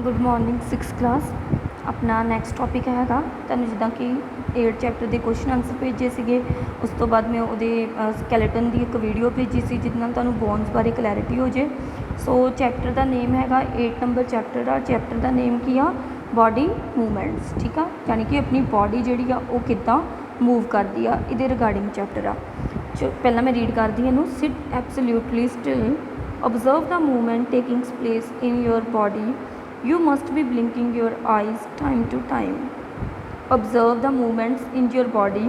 Good morning six class. अपना next topic हैगा तुहानूं जिद्दां कि 8 चैप्टर के क्वेश्चन आंसर भेजे सीगे। उस तो बाद मैं उहदे स्कैलेटन की एक वीडियो भेजी सी जिहदे नाल तुहानूं बोन्स बारे क्लैरिटी हो जाए। सो चैप्टर का नेम हैगा 8 नंबर चैप्टर आ। चैप्टर का नेम की आ बॉडी मूवमेंट्स। ठीक आ, यानी कि अपनी बॉडी जिहड़ी आ वो किद्दां मूव करती आ, इहदे रिगार्डिंग चैप्टर आ। पहला मैं रीड करदी इहनूं। Sit absolutely still, observe the movement taking place in your body. You must be blinking your eyes time to time. Observe the movements in your body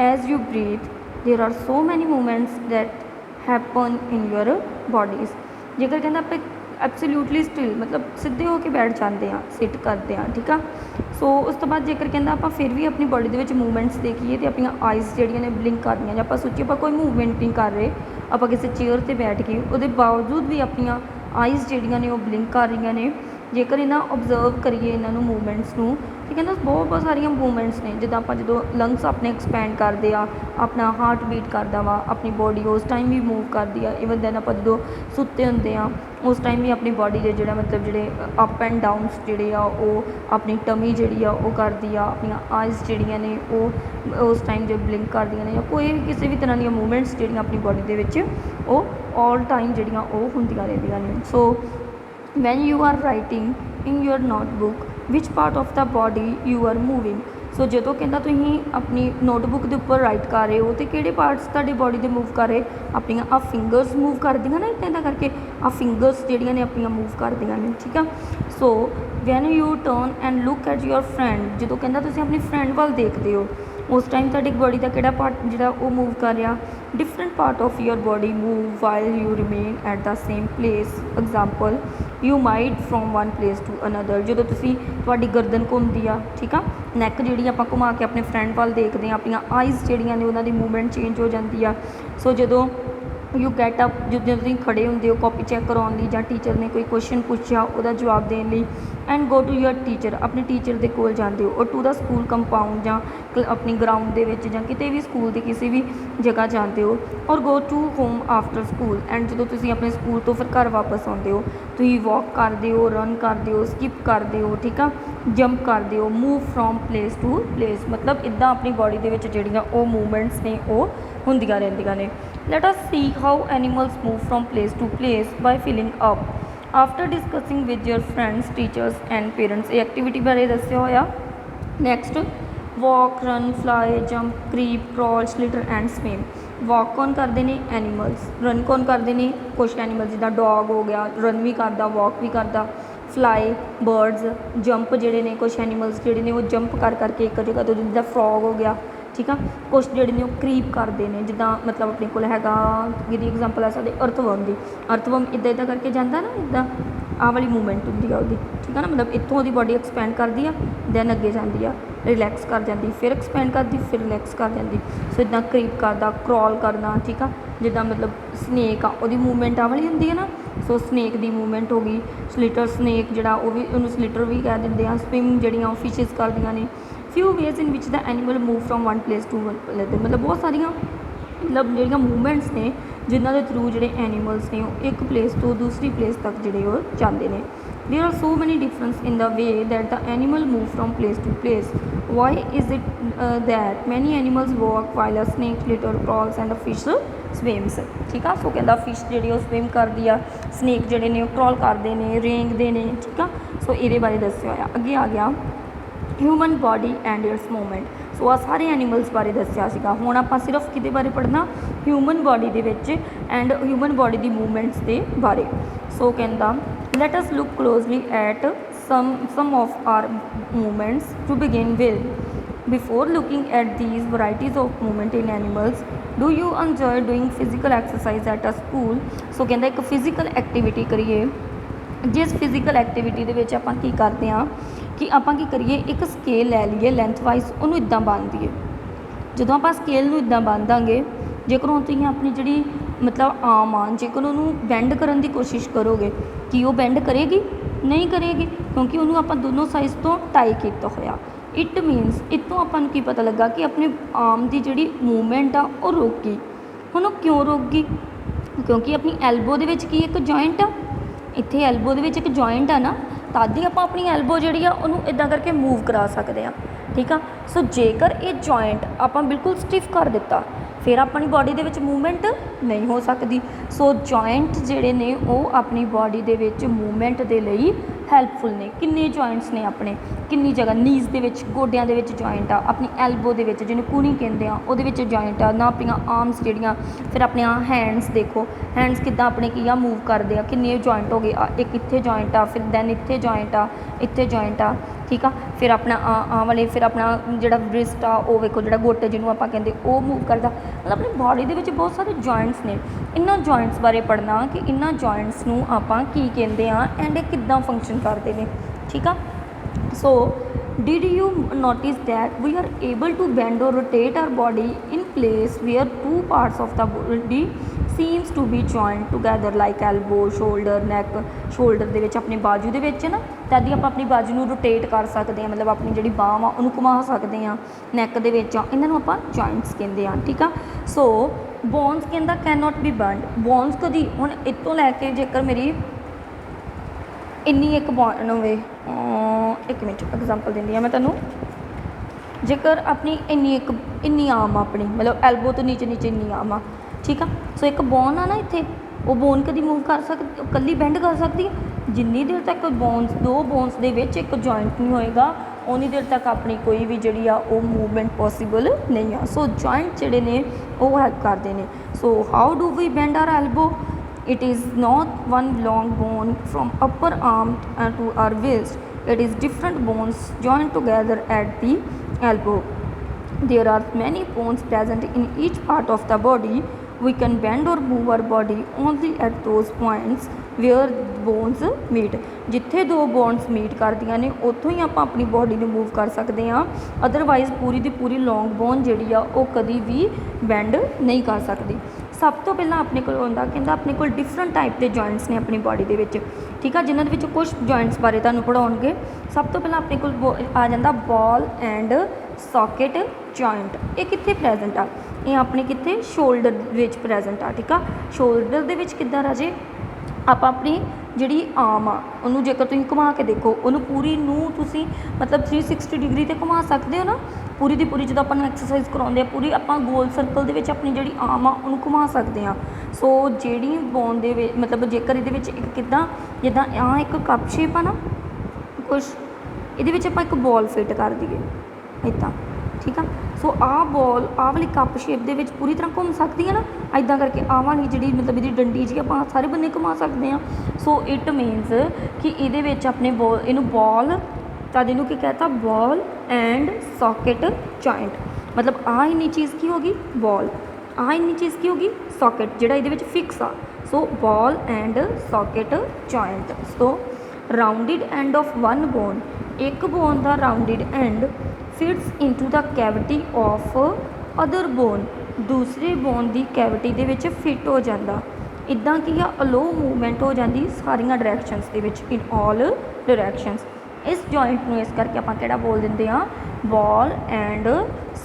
as you breathe. There are so many movements that happen in your bodies. जेकर कहना आप absolutely still मतलब सीधे होकर बैठ जाते हैं, seat करते हैं। ठीक है। सो उस तो बाद जेकर कहना आप फिर भी अपनी बॉडी के मूवमेंट्स देखिए तो अपन आइज़ जड़ियाँ ने ब्लिंक कर दी। आप सोचिए आप कोई मूवमेंट नहीं कर रहे, आप किसी चेयर पर बैठ गए, वो बावजूद भी अपन आइज़ जड़ियाँ ने ब्लिंक कर रही ने। जेकर इन्हें ऑबजर्व करिए इन्हों मूवमेंट्स नूं तो कहना बहुत सारिया मूवमेंट्स ने। जिदा आप जो लंग्स अपने एक्सपैंड करते हैं, अपना हार्ट बीट करता वा, अपनी बॉडी उस टाइम भी मूव करती है। इवन दैन आप जो सुते होंगे हैं उस टाइम भी अपनी बॉडी के जोड़ा मतलब जोड़े अप एंड डाउनस जोड़े अपनी टमी जी करती है, अपन आइज़ जड़ियाँ ने उस टाइम जो ब्लिंक कर दी ने, या कोई भी किसी भी तरह दी मूवमेंट्स जड़ियाँ अपनी बॉडी के ऑल टाइम जड़ियाँ होंदियां रहंदियां ने। सो when you are writing in your notebook which part of the body you are moving. सो जो कहता तुम अपनी नोटबुक के उपर राइट कर रहे हो तो किहड़े पार्ट्स तुहाडी बॉडी के मूव कर रहे, अपन आ फिंगर्स मूव कर दियाँ ना, इदा करके आ फिंगर्स जड़ियाँ ने अपन मूव कर दियाँ ने। ठीक है। So when U turn and look at your friend, जो कहता तुम अपनी फ्रेंड वाल देखते हो उस टाइम तुहाडी बॉडी का किहड़ा पार्ट जिहड़ा वो मूव कर रहा। Different part of your body move while you remain at the same place. Example you might from one place to another, जो तुहाडी गर्दन घूमती आ, ठीक है, नैक जी आप घुमा के अपने फ्रेंड वाल देखते हैं, अपन आइज़ जड़ियाँ ने उन्होंने मूवमेंट चेंज हो जाती है। सो जो यू गैट अप, जो तुम खड़े होंगे हो कॉपी चैक कराने या टीचर ने कोई क्वेश्चन पूछा वह जवाब देने लिए, and go to your teacher, अपने टीचर के कोल जाते हो, और टू द स्कूल कंपाउंड या अपनी ग्राउंड के कितने भी स्कूल के किसी भी जगह जाते हो, और go to home after school, and जो तुम अपने स्कूल तो फिर घर वापस आते हो तुम वॉक करते हो, रन करते हो, स्किप करते हो, ठीक है, जंप करते हो, move from place to place. मतलब इदा अपनी बॉडी के जड़ियाँ मूवमेंट्स ने वो होंदियां रहंदियां ने। Let us see how animals move from place to place by filling up after discussing with your friends teachers and parents. ये एक्टिविटी बारे दस्सिया होया। Next walk, run, fly, jump, creep, crawl, slither and swim. Walk कौन करते हैं? Animals. Run कौन करते हैं? कुछ एनिमल्स जिदा डॉग हो गया, रन भी करता, वॉक भी करता। Fly birds. जंप जोड़े ने कुछ एनिमल्स जोड़े ने वो जंप कर करके एक जगह तो जिदा फ्रॉग हो गया, ठीक है। कुछ जोड़े ने क्रीप करते हैं, जिदा मतलब अपने को हैगा जिहदी एग्जाम्पल आ सकते अर्थवर्म की। अर्थवर्म इदा इदा करके जाता ना, इदा आ वाली मूवमेंट होंगी है उसकी, ठीक है ना, मतलब इतों वो बॉडी एक्सपैंड करती है, दैन अगे जाती है, रिलैक्स कर जाती, फिर एक्सपैंड करती, फिर रिलैक्स कर जाती। सो इदा क्रीप करता, क्रॉल करना, ठीक है, जिदा मतलब स्नेक आ वो मूवमेंट आ वाली होंगी है ना। सो स्नेक की मूवमेंट हो गई। स्लिटर स्नेक जोड़ा वो भी उन्होंने स्लिटर भी कह देंगे हैं। स्विम जड़ियाँ फिशिज करदियाँ ने। Few ways in which the animal move from one place to one place, मतलब बहुत सारिया मतलब जो मूवमेंट्स ने जिन्हों के थ्रू जोड़े एनिमल्स ने एक प्लेस तो दूसरी प्लेस तक जोड़े वो जाते हैं। There are so many difference in the way that the animal move from place to place. Why is it that many animals walk while a snake slither crawls and a fish swims. ठीक है। सो कहता fish जी swim करती है, snake जोड़े ने crawl करते हैं, रेंगते हैं, ठीक है। सो ये बारे दस्या होया। अगे आ गया human body and its movement. So आ सारे एनिमल्स बारे दस्या सीगा। हुण आपां सिर्फ किहदे बारे पढ़ना? ह्यूमन बॉडी दे विच एंड ह्यूमन बॉडी दी मूवमेंट्स के बारे। सो कहता let us look closely at some of our movements to begin with. Before looking at these varieties of movement in animals, do you enjoy doing physical exercise at a school. So कहता एक physical activity करिए, जिस physical activity के आप की करते हैं कि आप की करिए एक स्केल लै लीए लेंथ वाइज उन्होंने इदा बन दिए। जो आप स्केल में इदा बन देंगे, जेकर हम तुम अपनी जी मतलब आम आ जेकर उन्होंने बैंड करने की कोशिश करोगे कि वो बैंड करेगी नहीं करेगी, क्योंकि उन्होंने आप दोनों साइज़ तो टाई किया होया। इट मीनस इतों अपन की पता लगा कि अपने आम की जी मूवमेंट आ वो रुक गई। हुण क्यों रुक गई? क्योंकि अपनी एल्बो के की एक जॉइंट आ, इत्थे एल्बो के एक जॉइंट आ ना, तद ही आप अपनी एल्बो जी इदां करके मूव करा सकते हैं, ठीक है। सो जेकर ये जॉइंट आप बिल्कुल स्टिफ कर दिता फिर अपनी बॉडी दे विच मूवमेंट नहीं हो सकती। सो जॉइंट जिहड़े ने वो अपनी बॉडी दे विच मूवमेंट दे लई हैल्पफुल ने। किन्ने जॉइंट्स ने अपने, किन्नी जगह नीज़ दे विच, गोडियां दे विच जॉइंट आ, अपनी एल्बो दे विच जिन्हें कूनी कहते हैं उहदे विच जॉइंट आ ना, अपनी आर्म्स जिहड़ियां, फिर अपने हैंड्स देखो, हैंड्स किद्दां अपने की आ मूव करते हैं, किन्ने जॉइंट हो गए, एक इत्थे जॉइंट आ, फिर दैन इत्थे जॉइंट आ, इत्थे जॉइंट आ, ठीक आ। फिर अपना आ वाले, फिर अपना जिहड़ा रिस्ट आ वो वेखो, जिहड़ा गोटे जिन्हों आपां कहंदे वो मूव करदा। मतलब अपनी बॉडी दे विच बहुत सारे जॉइंट्स ने। इन्हां जॉइंट्स बारे पढ़ना कि इन्हां जॉइंट्स नूं आपां की कहंदे आ एंड ये किद्दां फंक्शन करते हैं, ठीक आ। सो did you notice that we are able to bend or rotate our body in place where two parts of the body seems to be joined together like elbow, shoulder, neck। shoulder ਦੇ ਵਿੱਚ अपनी बाजू ਦੇ ਵਿੱਚ ना तद ही आप अपनी बाजू ਨੂੰ रोटेट कर सकते हैं, मतलब अपनी ਜਿਹੜੀ ਬਾਂਹ ਆ ਉਹਨੂੰ ਘੁਮਾ ਸਕਦੇ ਹਾਂ। ਨੈਕ ਦੇ ਵਿੱਚ ਇਹਨਾਂ ਨੂੰ ਆਪਾਂ ਜੁਆਇੰਟਸ ਕਹਿੰਦੇ ਆ, ਠੀਕ ਆ। ਸੋ ਬੋਨਸ ਕਹਿੰਦਾ can not be band. Bonus ਕਦੀ ਹੁਣ ਇੱਥੋਂ ਲੈ ਕੇ ਜੇਕਰ ਮੇਰੀ ਇੰਨੀ ਇੱਕ ਬੋਨ ਹੋਵੇ, एक मिनट एग्जाम्पल देंदी हाँ मैं तुहानूं, जेकर अपनी इन्नी आम अपनी मतलब एल्बो तो नीचे नीचे इन्नी आम आ, ठीक आ। सो एक बोन आ ना इत्थे, वो बोन कदी मूव कर सकती, कल्ली बेंड कर सकती है जिन्नी देर तक बोन्स, दो बोन्स दे विच एक जॉइंट नहीं होएगा उन्नी देर तक अपनी कोई भी जिहड़ी आ वो मूवमेंट पॉसीबल नहीं आ। सो जॉइंट जिहड़े ने वो हैल्प करते हैं। So how do we bend our elbow? It is not one long bone from upper arm to our waist. It is different bones joined together at the elbow. There are many bones present in each part of the body. We can bend or move our body only at those points where bones meet। जिथे दो bones meet करदियां ने उत्थों ही आप अपनी body ਨੂੰ move कर सकते हैं। अदरवाइज पूरी दी पूरी लॉन्ग बोन जिहड़ी आ वो कभी भी बेंड नहीं कर सकती। सब तो पहला अपने को होंदा कहंदा अपने को डिफरेंट टाइप के जॉइंट्स ने अपनी बॉडी दे विच, ठीक है, जिन्हां दे विच कुछ जॉइंट्स बारे तुहानूं पढ़ाउणगे। सब तो पहला अपने को आ जांदा बॉल एंड सॉकेट जॉइंट। ये कित्थे प्रेजेंट आ? ये अपने कित्थे शोल्डर विच प्रेजेंट आ, ठीक आ। शोल्डर दे विच किद्दां राजे आप अपनी जिहड़ी आर्म आ उन्होंने जेकर तुसीं घुमा के देखो उन्होंने पूरी नूं तुसीं मतलब 360 डिग्री ते घुमा सकते हो ना, पूरी दी पूरी जो अपन एक्सरसाइज कराते हैं पूरी आप गोल सर्कल दे विच अपनी जिहड़ी आर्म आ उन्होंने घुमा सकते हैं। सो जिहड़ी बोन दे विच मतलब जेकर इहदे विच किद्दां जिद्दां आ एक कप शेप आ ना कुछ, इहदे विच आपां एक बॉल फिट कर दईए इदां, ठीक आ। सो आ बॉल आ वाली कप शेप दे विच पूरी तरह घूम सकती है ना, इदां करके आ वाली जिहड़ी मतलब इहदी डंडी जी आपां सारे बन्ने घुमा सकते हैं। सो इट मीनस कि इहदे विच अपने बॉल इहनूं बॉल तद इहनूं की कहता बॉल एंड सॉकेट जॉइंट। मतलब आ इन्नी चीज़ की होगी बॉल, आ इन्नी चीज़ की होगी सॉकेट जिहड़ा इहदे विच फिक्स आ। So ball and socket joint. So rounded end of one bone, एक बोन का rounded end fits into the cavity of other bone, दूसरे बोन की कैविटी दे विच फिट हो जाता। इदां की अलो मूवमेंट हो जाती सारिया डायरैक्शनस दे विच, इन ऑल डायरैक्शनस। इस जॉइंट में इस करके आप क्या बोल देंगे हाँ बॉल एंड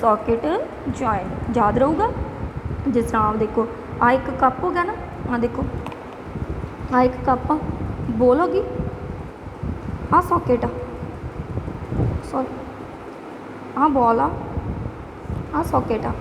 सॉकेट जॉइंट। याद रहूगा जिस तरह आप देखो आ एक कप हो गया ना, आ देखो आ एक कप आ, बॉल होगी, आ सॉकेट आ, सॉरी आ बॉल आ सॉकेट आ,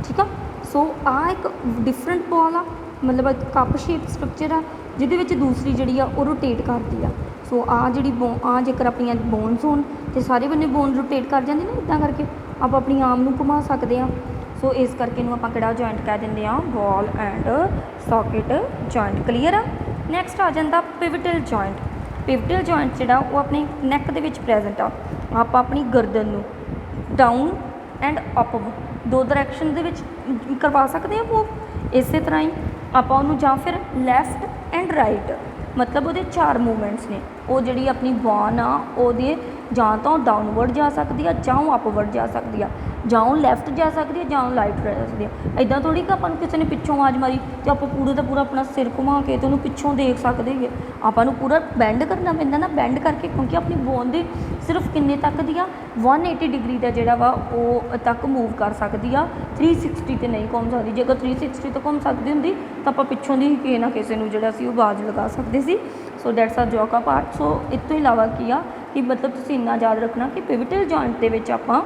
ठीक है। सो आ एक डिफरेंट बॉल आ मतलब एक कप शेप स्ट्रक्चर आ जिहदे विच दूसरी जिहड़ी आ वो रोटेट करती आ। सो आ जिहड़ी आ जेकर अपनी बोन्स होण ते सारे बन्ने बोन रोटेट कर जांदी ना, इदां करके आप अपनी आर्म नूं घुमा सकते हैं। सो इस करके इहनूं आपां किहड़ा जॉइंट कह दिंदे आ ball and socket joint. Clear आ। नैक्सट आ जांदा पिवटल जॉइंट। पिवटल जॉइंट जिहड़ा वो अपने नैक दे विच प्रेजेंट आ। आप अपनी गर्दन नूं डाउन एंड अप दो डायरैक्शन दे विच करवा सकते हैं मूव। इस तरह ही आप जां फिर लैफ्ट एंड राइट मतलब वो चार मूवमेंट्स ने, वो जी अपनी बॉन आ वो जां तो डाउनवर्ड जा सकती है, जां अपवर्ड जा सकती है, जां लैफ्ट जा सकती है, जां लाइट जा सकती है। इदां थोड़ी कि अपन किसी ने पिछों आवाज़ मारी तो आप पूरा का पूरा अपना सिर घुमा के तो पिछों देख सकते हैं। आपू पूरा बेंड करना पैंदा ना, बेंड करके क्योंकि अपनी बोन दे सिर्फ किन्ने तक दी आ 180 डिग्री का जोड़ा वा वो तक मूव कर सकती आ, 360 तो नहीं घूम सकती। जेकर 360 तो घूम सकती होंगी तो आप पिछों की किसी ना किसी जो आवाज़ लगा सकते सी। ਸੋ ਦੈਟਸ ਆ ਜੋਕਾ ਪਾਰਟ। ਸੋ ਇਸ ਤੋਂ ਇਲਾਵਾ ਕੀ ਆ ਕਿ ਮਤਲਬ ਤੁਸੀਂ ਇੰਨਾ ਯਾਦ ਰੱਖਣਾ ਕਿ ਪਿਵਟਲ ਜੁਆਇੰਟ ਦੇ ਵਿੱਚ ਆਪਾਂ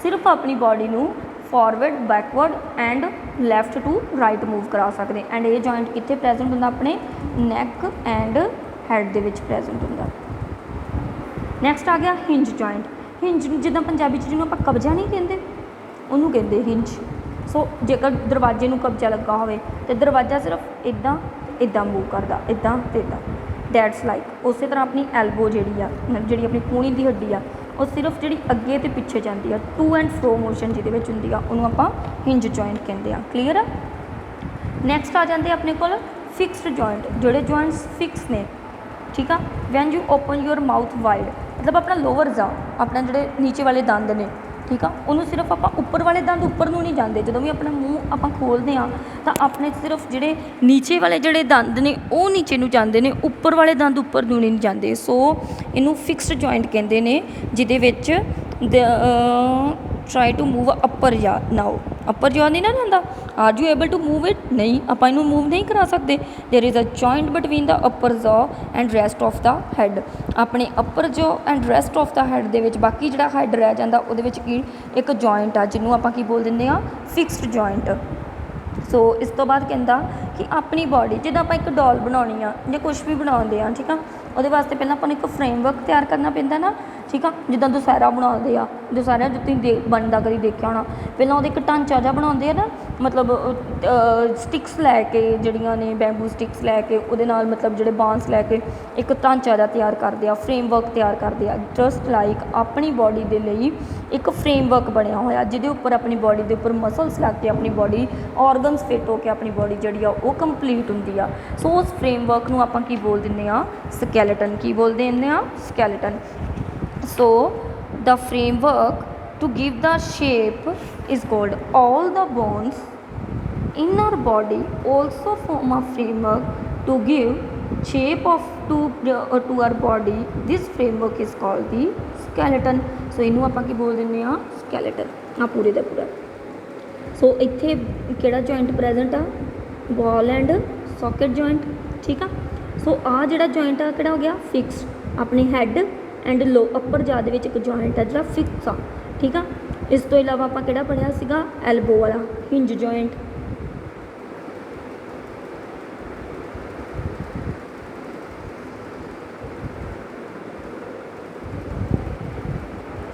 ਸਿਰਫ ਆਪਣੀ ਬਾਡੀ ਨੂੰ forward backward and left to right move ਕਰਾ ਸਕਦੇ। ਐਂਡ ਇਹ ਜੁਆਇੰਟ ਕਿੱਥੇ ਪ੍ਰੈਜੈਂਟ ਹੁੰਦਾ? ਆਪਣੇ ਨੈਕ ਐਂਡ ਹੈਡ ਦੇ ਵਿੱਚ ਪ੍ਰੈਜੈਂਟ ਹੁੰਦਾ। ਨੈਕਸਟ ਆ ਗਿਆ ਹਿੰਜ ਜੁਆਇੰਟ। ਹਿੰਜ ਜਿੱਦਾਂ ਪੰਜਾਬੀ 'ਚ ਜਿਹਨੂੰ ਆਪਾਂ ਕਬਜ਼ਾ ਨਹੀਂ ਕਹਿੰਦੇ, ਉਹਨੂੰ ਕਹਿੰਦੇ ਹਿੰਜ। ਸੋ ਜੇਕਰ ਦਰਵਾਜ਼ੇ ਨੂੰ ਕਬਜ਼ਾ ਲੱਗਾ ਹੋਵੇ ਤਾਂ ਦਰਵਾਜ਼ਾ ਸਿਰਫ ਇੱਦਾਂ ਇੱਦਾਂ ਮੂਵ ਕਰਦਾ, ਇੱਦਾਂ ਅਤੇ ਇੱਦਾਂ। ਦੈਟਸ ਲਾਈਕ ਉਸੇ ਤਰ੍ਹਾਂ ਆਪਣੀ ਐਲਬੋ ਜਿਹੜੀ ਆ, ਜਿਹੜੀ ਆਪਣੀ ਕੂਹਣੀ ਦੀ ਹੱਡੀ ਆ, ਉਹ ਸਿਰਫ ਜਿਹੜੀ ਅੱਗੇ ਅਤੇ ਪਿੱਛੇ ਜਾਂਦੀ ਆ, ਟੂ ਐਂਡ ਫਰੋ ਮੋਸ਼ਨ ਜਿਹਦੇ ਵਿੱਚ ਹੁੰਦੀ ਆ, ਉਹਨੂੰ ਆਪਾਂ ਹਿੰਜ ਜੁਆਇੰਟ ਕਹਿੰਦੇ ਆ। ਕਲੀਅਰ ਆ? ਨੈਕਸਟ ਆ ਜਾਂਦੇ ਆਪਣੇ ਕੋਲ ਫਿਕਸਡ ਜੁਆਇੰਟ, ਜਿਹੜੇ ਜੁਆਇੰਟਸ ਫਿਕਸ ਨੇ। ਠੀਕ ਆ। When you open your mouth wide, ਮਤਲਬ ਆਪਣਾ ਲੋਵਰਸ ਆ, ਆਪਣਾ ਜਿਹੜੇ ਨੀਚੇ ਵਾਲੇ ਦੰਦ ਨੇ, ਠੀਕ ਆ, ਉਹਨੂੰ ਸਿਰਫ ਆਪਾਂ ਉੱਪਰ ਵਾਲੇ ਦੰਦ ਉੱਪਰ ਨੂੰ ਨਹੀਂ ਜਾਂਦੇ। ਜਦੋਂ ਵੀ ਆਪਣਾ ਮੂੰਹ ਆਪਾਂ ਖੋਲ੍ਹਦੇ ਹਾਂ ਤਾਂ ਆਪਣੇ ਸਿਰਫ ਜਿਹੜੇ ਨੀਚੇ ਵਾਲੇ ਜਿਹੜੇ ਦੰਦ ਨੇ ਉਹ ਨੀਚੇ ਨੂੰ ਜਾਂਦੇ ਨੇ, ਉੱਪਰ ਵਾਲੇ ਦੰਦ ਉੱਪਰ ਨੂੰ ਨਹੀਂ ਜਾਂਦੇ। ਸੋ ਇਹਨੂੰ ਫਿਕਸਡ ਜੁਆਇੰਟ ਕਹਿੰਦੇ ਨੇ, ਜਿਹਦੇ ਵਿੱਚ ਟਰਾਈ ਟੂ ਮੂਵ ਅੱਪਰ ਜਾ ਨਾਓ। ਅੱਪਰ ਜॉ ਨਹੀਂ ਨਾ ਜਾਂਦਾ, are you able to move it? ਨਹੀਂ, ਆਪਾਂ ਇਹਨੂੰ ਮੂਵ ਨਹੀਂ ਕਰਾ ਸਕਦੇ। There is a joint between the upper jaw and rest of the head. ਆਪਣੇ upper jaw and rest of the head ਦੇ ਵਿੱਚ ਬਾਕੀ ਜਿਹੜਾ ਹੈਡ ਰਹਿ ਜਾਂਦਾ ਉਹਦੇ ਵਿੱਚ ਕੀ ਇੱਕ ਜੁਆਇੰਟ ਆ, ਜਿਹਨੂੰ ਆਪਾਂ ਕੀ ਬੋਲ ਦਿੰਦੇ ਹਾਂ? Fixed joint. ਸੋ ਇਸ ਤੋਂ ਬਾਅਦ ਕਹਿੰਦਾ ਕਿ ਆਪਣੀ ਬਾਡੀ, ਜਿੱਦਾਂ ਆਪਾਂ ਇੱਕ ਡੋਲ ਬਣਾਉਣੀ ਆ ਜਾਂ ਕੁਛ ਵੀ ਬਣਾਉਂਦੇ ਆ, ਠੀਕ ਆ, ਉਹਦੇ ਵਾਸਤੇ ਪਹਿਲਾਂ ਆਪਾਂ ਨੂੰ ਇੱਕ ਫਰੇਮਵਰਕ ਤਿਆਰ ਕਰਨਾ ਪੈਂਦਾ ਨਾ। ਠੀਕ ਆ। ਜਿੱਦਾਂ ਦੁਸਹਿਰਾ ਬਣਾਉਂਦੇ ਆ, ਦੁਸਹਿਰਾ ਜੋ ਤੁਸੀਂ ਬਣਦਾ ਕਦੀ ਦੇਖਿਆ ਹੋਣਾ, ਪਹਿਲਾਂ ਉਹਦਾ ਇੱਕ ਢਾਂਚਾ ਜਿਹਾ ਬਣਾਉਂਦੇ ਆ ਨਾ, ਮਤਲਬ ਸਟਿਕਸ ਲੈ ਕੇ, ਜਿਹੜੀਆਂ ਨੇ ਬੈਂਬੂ ਸਟਿਕਸ ਲੈ ਕੇ, ਉਹਦੇ ਨਾਲ ਮਤਲਬ ਜਿਹੜੇ ਬਾਂਸ ਲੈ ਕੇ ਇੱਕ ਢਾਂਚਾ ਜਿਹਾ ਤਿਆਰ ਕਰਦੇ ਆ, ਫਰੇਮਵਰਕ ਤਿਆਰ ਕਰਦੇ ਆ। ਜਸਟ ਲਾਈਕ ਆਪਣੀ ਬਾਡੀ ਦੇ ਲਈ ਇੱਕ ਫਰੇਮਵਰਕ ਬਣਿਆ ਹੋਇਆ, ਜਿਹਦੇ ਉੱਪਰ ਆਪਣੀ ਬਾਡੀ ਦੇ ਉੱਪਰ ਮਸਲਸ ਲੱਗ ਕੇ ਆਪਣੀ ਬਾਡੀ ਔਰਗਨਸ ਫਿੱਟ ਹੋ ਕੇ ਆਪਣੀ ਬਾਡੀ ਜਿਹੜੀ ਆ ਉਹ ਕੰਪਲੀਟ ਹੁੰਦੀ ਆ। ਸੋ ਉਸ ਫਰੇਮਵਰਕ ਨੂੰ ਆਪਾਂ ਕੀ ਬੋਲ ਦਿੰਦੇ ਆ? ਸਕੈਲੇਟਨ। ਕੀ ਬੋਲਦੇ ਦਿੰਦੇ ਆ? Skeleton. So the framework to give the shape is called all the bones in our body also form a framework to give shape of to our body. This framework is called the skeleton. So ਇਹਨੂੰ ਆਪਾਂ ਕੀ ਬੋਲ ਦਿੰਦੇ ਆ? skeleton। ਆ ਪੂਰੇ ਦਾ ਪੂਰਾ। ਸੋ ਇੱਥੇ ਕਿਹੜਾ ਜੁਆਇੰਟ ਪ੍ਰੈਜੈਂਟ ਆ? ਬॉल ਐਂਡ ਸੌਕਟ ਜੁਆਇੰਟ। ਠੀਕ ਆ। ਸੋ ਆ ਜਿਹੜਾ ਜੁਆਇੰਟ ਆ ਕਿਹੜਾ ਹੋ ਗਿਆ? ਫਿਕਸ। ਆਪਣੇ ਹੈਡ ਐਂਡ ਲੋ ਅੱਪਰ ਜਾ ਦੇ ਵਿੱਚ ਇੱਕ ਜੁਆਇੰਟ ਆ ਜਿਹੜਾ ਫਿਕਸ ਆ। ਠੀਕ ਆ। ਇਸ ਤੋਂ ਇਲਾਵਾ ਆਪਾਂ ਕਿਹੜਾ ਪੜ੍ਹਿਆ ਸੀਗਾ? ਐਲਬੋ ਵਾਲਾ ਹਿੰਜ ਜੁਆਇੰਟ।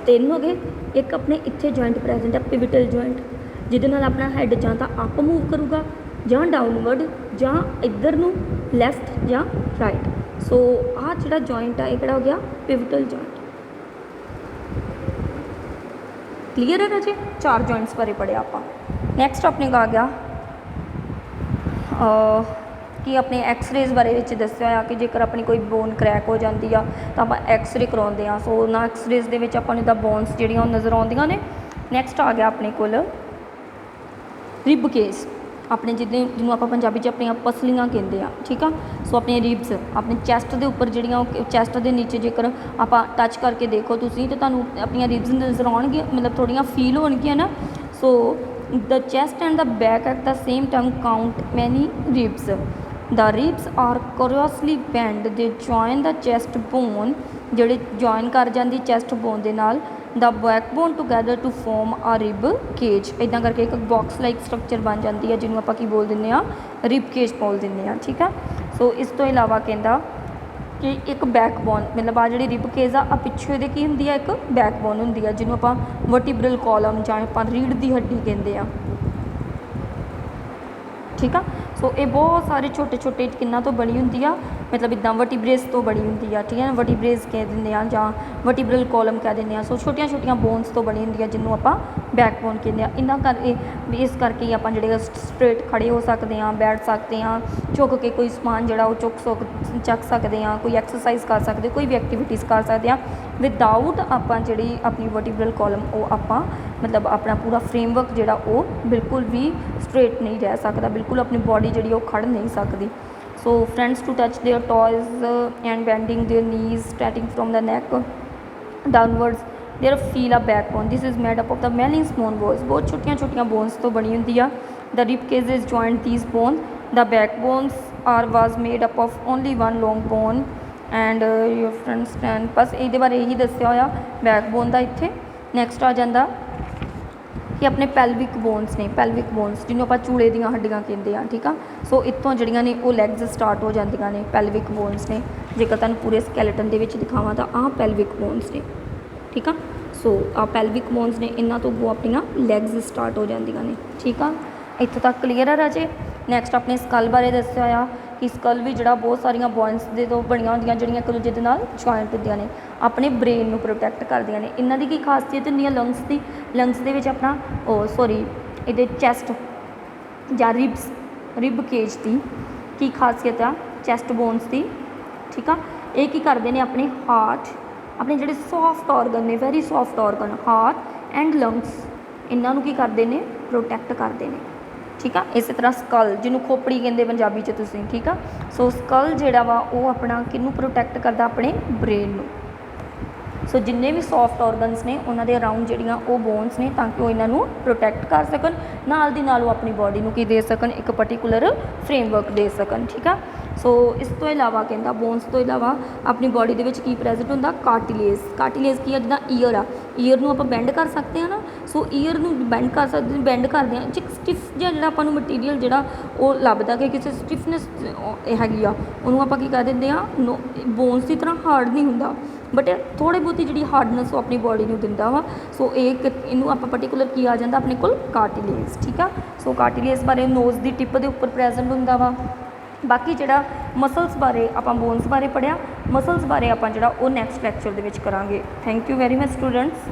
ਤਿੰਨ ਹੋ ਗਏ। ਇੱਕ ਆਪਣੇ ਇੱਥੇ ਜੁਆਇੰਟ ਪ੍ਰੈਜੈਂਟ ਆ ਪਿਵਟਲ ਜੁਆਇੰਟ, ਜਿਹਦੇ ਨਾਲ ਆਪਣਾ ਹੈਡ ਜਾਂ ਤਾਂ ਅਪ ਮੂਵ ਕਰੂਗਾ ਜਾਂ ਡਾਊਨਵਰਡ ਜਾਂ ਇੱਧਰ ਨੂੰ ਲੈਫਟ ਜਾਂ ਰਾਈਟ। ਸੋ ਆਹ ਜਿਹੜਾ ਜੁਆਇੰਟ ਆ ਇਹ ਕਿਹੜਾ ਹੋ ਗਿਆ? ਪਿਵਟਲ ਜੁਆਇੰਟ। ਕਲੀਅਰ ਹੈ ਰਾਜੇ? 4 ਜੁਆਇੰਟਸ ਬਾਰੇ ਪੜ੍ਹਿਆ ਆਪਾਂ। ਨੈਕਸਟ ਆਪਣੇ ਕੋ ਆ ਗਿਆ ਕਿ ਆਪਣੇ ਐਕਸਰੇਜ਼ ਬਾਰੇ ਵਿੱਚ ਦੱਸਿਆ ਹੋਇਆ ਕਿ ਜੇਕਰ ਆਪਣੀ ਕੋਈ ਬੋਨ ਕਰੈਕ ਹੋ ਜਾਂਦੀ ਆ ਤਾਂ ਆਪਾਂ ਐਕਸਰੇ ਕਰਵਾਉਂਦੇ ਹਾਂ। ਸੋ ਉਹਨਾਂ ਐਕਸਰੇਜ਼ ਦੇ ਵਿੱਚ ਆਪਾਂ ਨੂੰ ਤਾਂ ਬੋਨਸ ਜਿਹੜੀਆਂ ਉਹ ਨਜ਼ਰ ਆਉਂਦੀਆਂ ਨੇ। ਨੈਕਸਟ ਆ ਗਿਆ ਆਪਣੇ ਕੋਲ ਰਿਬ ਕੇਸ। ਆਪਣੇ ਜਿਹਨੂੰ ਆਪਾਂ ਪੰਜਾਬੀ 'ਚ ਆਪਣੀਆਂ ਪਸਲੀਆਂ ਕਹਿੰਦੇ ਆ। ਠੀਕ ਆ। ਸੋ ਆਪਣੀਆਂ ਰਿਬਸ ਆਪਣੇ ਚੈਸਟ ਦੇ ਉੱਪਰ ਜਿਹੜੀਆਂ ਉਹ ਚੈਸਟ ਦੇ ਨੀਚੇ ਜੇਕਰ ਆਪਾਂ ਟੱਚ ਕਰਕੇ ਦੇਖੋ ਤੁਸੀਂ ਤਾਂ ਤੁਹਾਨੂੰ ਆਪਣੀਆਂ ਰਿਬਸ ਨਜ਼ਰ ਆਉਣਗੀਆਂ, ਮਤਲਬ ਥੋੜ੍ਹੀਆਂ ਫੀਲ ਹੋਣਗੀਆਂ ਨਾ। So the chest and the back at the same time count many ribs. The ribs are curiously bent, they join the chest bone, ਜਿਹੜੇ ਜੁਆਇਨ ਕਰ ਜਾਂਦੀ ਚੈਸਟ ਬੋਨ ਦੇ ਨਾਲ the backbone together to form a rib cage। ਇੱਦਾਂ ਕਰਕੇ ਇੱਕ box like structure ਬਣ ਜਾਂਦੀ ਹੈ, ਜਿਹਨੂੰ ਆਪਾਂ ਕੀ ਬੋਲ ਦਿੰਦੇ ਹਾਂ? ਰਿਬ ਕੇਜ ਬੋਲ ਦਿੰਦੇ ਹਾਂ। ਠੀਕ ਆ। ਸੋ ਇਸ ਤੋਂ ਇਲਾਵਾ ਕਹਿੰਦਾ ਕਿ ਇੱਕ ਬੈਕਬੋਨ, ਮਤਲਬ ਆ ਜਿਹੜੀ ਰਿਬ ਕੇਜ ਆ ਪਿੱਛੇ ਇਹਦੇ ਕੀ ਹੁੰਦੀ ਆ? ਇੱਕ ਬੈਕਬੋਨ ਹੁੰਦੀ ਆ, ਜਿਹਨੂੰ ਆਪਾਂ ਵਰਟੀਬਰਲ ਕਾਲਮ ਜਾਂ ਆਪਾਂ ਰੀੜ੍ਹ ਦੀ ਹੱਡੀ ਕਹਿੰਦੇ ਆ। ਠੀਕ ਆ। ਸੋ ਇਹ ਬਹੁਤ ਸਾਰੇ ਛੋਟੇ ਛੋਟੇ ਕਿੰਨਾ ਤੋਂ ਬਣੀ ਹੁੰਦੀ ਆ? ਮਤਲਬ ਇੱਦਾਂ ਵਰਟੀਬਰੇਸ ਤੋਂ ਬਣੀ ਹੁੰਦੀ ਆ। ਠੀਕ ਹੈ। ਵਰਟੀਬਰੇਸ ਕਹਿ ਦਿੰਦੇ ਆ ਜਾਂ ਵਰਟੀਬਰਲ ਕਾਲਮ ਕਹਿ ਦਿੰਦੇ ਆ। ਸੋ ਛੋਟੀਆਂ ਛੋਟੀਆਂ ਬੋਨਸ ਤੋਂ ਬਣੀ ਹੁੰਦੀ ਆ, ਜਿਹਨੂੰ ਆਪਾਂ ਬੈਕਬੋਨ ਕਹਿੰਦੇ ਆ। ਇਹਨਾਂ ਕਰਕੇ ਇਸ ਕਰਕੇ ਹੀ ਆਪਾਂ ਜਿਹੜੇ ਸਟਰੇਟ ਖੜ੍ਹੇ ਹੋ ਸਕਦੇ ਹਾਂ, ਬੈਠ ਸਕਦੇ ਹਾਂ, ਝੁੱਕ ਕੇ ਕੋਈ ਸਮਾਨ ਜਿਹੜਾ ਉਹ ਚੱਕ ਸਕਦੇ ਹਾਂ, ਕੋਈ ਐਕਸਰਸਾਈਜ਼ ਕਰ ਸਕਦੇ, ਕੋਈ ਵੀ ਐਕਟੀਵਿਟੀਜ਼ ਕਰ ਸਕਦੇ ਹਾਂ ਵਿਦਆਊਟ ਆਪਾਂ ਜਿਹੜੀ ਆਪਣੀ ਵਰਟੀਬਰਲ ਕਾਲਮ ਉਹ ਆਪਾਂ ਮਤਲਬ ਆਪਣਾ ਪੂਰਾ ਫਰੇਮਵਰਕ ਜਿਹੜਾ ਉਹ ਬਿਲਕੁਲ ਵੀ ਸਟਰੇਟ ਨਹੀਂ ਰਹਿ ਸਕਦਾ, ਬਿਲਕੁਲ ਆਪਣੀ ਬਾਡੀ ਜਿਹੜੀ ਉਹ ਖੜ੍ਹ ਨਹੀਂ ਸਕਦੀ। So friends to touch their toes and bending their knees, starting from the neck downwards, there feel a backbone. This is made up of the many small bones। बहुत छोटियाँ छोटियाँ bones तो बनी होंगी आ। The rib cage is joined these bones the backbones are was made up of only one long bone and your front stand. बस ये बारे यही दसिया होया बैकबोन का। इत्थे नैक्सट आ जाता कि अपने पैल्विक बोन्स ने, पैल्विक बोन्स जिन्होंने आप चूड़े दी हड्डियां कहते हैं, ठीक है। सो इतों जड़ियाँ ने वो लैग्स स्टार्ट हो जांदियां ने, पैल्विक बोन्स ने। जेकर तुहानूं पूरे स्कैलेटन दे विच दिखावां तां आह पैल्विक बोन्स ने, ठीक है। सो आ पैल्विक बोन्स ने, इन्हां तो अगों अपनियां लैग्स स्टार्ट हो जांदियां ने, ठीक है। इत्थों तक क्लीयर है राजे। नैक्सट अपने स्कल बारे दस्सिया होया कि स्कल भी जिहड़ा बहुत सारिया बोन्स दे तो बनिया होंदियां जिहड़ियां एक दूजे दे नाल जॉइंट होंदियां ने, अपने ब्रेन नूं प्रोटैक्ट करदियां ने। इन्हां दी की खासियत हुंदी है लंग्स दी, लंग्स दे विच अपना सॉरी इहदे चैस्ट या रिब केज की की खासियत है चैस्ट बोन्स की, ठीक है। ये की करते हैं अपने हार्ट, अपने जोड़े सॉफ्ट ऑर्गन ने, very soft organ heart and lungs, इन्हों की करते हैं प्रोटैक्ट करते हैं, ठीक है। इस तरह स्कल जिन्होंने खोपड़ी कहते पंजाबी च तुसीं, ठीक है। सो स्कल जिहड़ा वा वो अपना किनू प्रोटैक्ट करता, अपने ब्रेन नूं। सो जिन्ने भी सॉफ्ट ऑर्गनस ने उन्होंने अराउंड जड़ियाँ वो बोन्स ने, ताकि वो इन्हों प्रोटैक्ट कर सकन, नाल दी नाल वो अपनी बॉडी नूं की दे सकन, एक पर्टिकुलर फ्रेमवर्क दे सकन, ठीक है। सो इस तो इलावा कहता बोन्स तो इलावा अपनी बॉडी दे विच की प्रेजेंट होंदा, कार्टिलेज। कार्टिलेज की है जिदा ईयर आ, ईयर नूं आपां बेंड कर सकते हैं ना। सो ईयर नूं बेंड कर सकते, बेंड करते हैं एक स्टिफ जिहा जिहड़ा आपां नूं मटीरियल जिहड़ा वो लभदा कि किसी स्टिफनेस हैगी आ, उहनूं आपां की कह दिंदे आ बोन्स की तरह हार्ड नहीं हुंदा, बट थोड़ी बहुती जी हार्डनैस अपनी बॉडी में दिंदा वा। सो एक इनू आप पर्टिकुलर की आ जाता अपने को कार्टिलेज, ठीक है। सो कार्टिलेज बारे नोज़ की टिप के उपर प्रेजेंट होंदा वा। बाकी जिहड़ा मसल्स बारे आपां बोन्स बारे पढ़िया, मसल्स बारे आपां जिहड़ा वो नैक्सट लैक्चर दे विच करांगे। Thank you very much students.